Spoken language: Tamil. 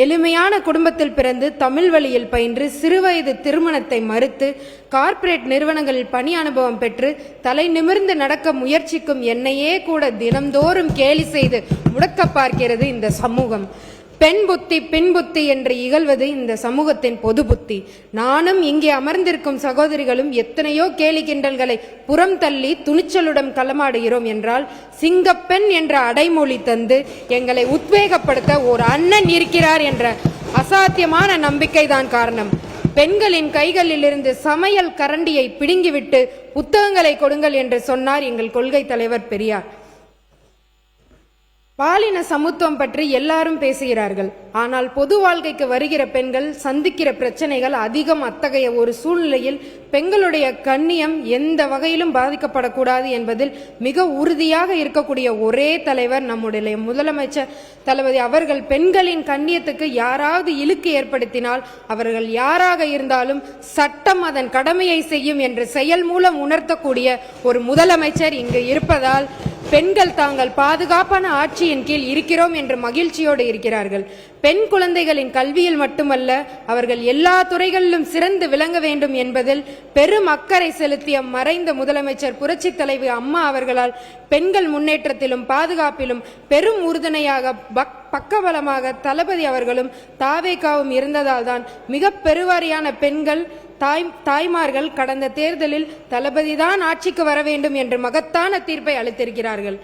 எளிமையான குடும்பத்தில் பிறந்து தமிழ் வழியில் பயின்று சிறுவயது திருமணத்தை மறுத்து கார்ப்பரேட் நிறுவனங்களில் பணி அனுபவம் பெற்று தலை நிமிர்ந்து நடக்க முயற்சிக்கும் என்னையே கூட தினம்தோறும் கேலி செய்து முடக்க பார்க்கிறது இந்த சமூகம். பெண் புத்தி பின் புத்தி என்று இகழ்வது இந்த சமூகத்தின் பொது புத்தி. நானும் இங்கே அமர்ந்திருக்கும் சகோதரிகளும் எத்தனையோ கேலி கிண்டல்களை புறம் தள்ளி துணிச்சலுடன் களமாடுகிறோம் என்றால் சிங்கப்பெண் என்ற அடைமொழி தந்து எங்களை உத்வேகப்படுத்த ஒரு அண்ணன் இருக்கிறார் என்ற அசாத்தியமான நம்பிக்கை தான் காரணம். பெண்களின் கைகளிலிருந்து சமையல் கரண்டியை பிடுங்கிவிட்டு புத்தகங்களை கொடுங்கள் என்று சொன்னார் எங்கள் கொள்கை தலைவர் பெரியார். பாலின சமத்துவம் பற்றி எல்லாரும் பேசுகிறார்கள். ஆனால் பொது வாழ்க்கைக்கு வருகிற பெண்கள் சந்திக்கிற பிரச்சனைகள் அதிகம். அத்தகைய ஒரு சூழ்நிலையில் பெண்களுடைய கண்ணியம் எந்த வகையிலும் பாதிக்கப்படக்கூடாது என்பதில் மிக உறுதியாக இருக்கக்கூடிய ஒரே தலைவர் நம்முடைய முதலமைச்சர் தளபதி அவர்கள். பெண்களின் கண்ணியத்துக்கு யாராவது இழுக்கு ஏற்படுத்தினால் அவர்கள் யாராக இருந்தாலும் சட்டம் அதன் கடமையை செய்யும் என்று செயல் மூலம் உணர்த்தக்கூடிய ஒரு முதலமைச்சர் இங்கு இருப்பதால் பெண்கள் தாங்கள் பாதுகாப்பான ஆட்சியின் கீழ் இருக்கிறோம் என்று மகிழ்ச்சியோடு இருக்கிறார்கள். பெண் குழந்தைகளின் கல்வியில் மட்டுமல்ல, அவர்கள் எல்லா துறைகளிலும் சிறந்து விளங்க வேண்டும் என்பதில் பெரும் அக்கறை செலுத்திய மறைந்த முதலமைச்சர் புரட்சி தலைவி அம்மா அவர்களால் பெண்கள் முன்னேற்றத்திலும் பாதுகாப்பிலும் பெரும் உறுதுணையாக பக்கபலமாக தளபதி அவர்களும் தாவேகாவும் இருந்ததால் தான் மிக பெருவாரியான பெண்கள் தாய்மார்கள் கடந்த தேர்தலில் தளபதிதான் ஆட்சிக்கு வர வேண்டும் என்று மகத்தான தீர்ப்பை அளித்திருக்கிறார்கள்.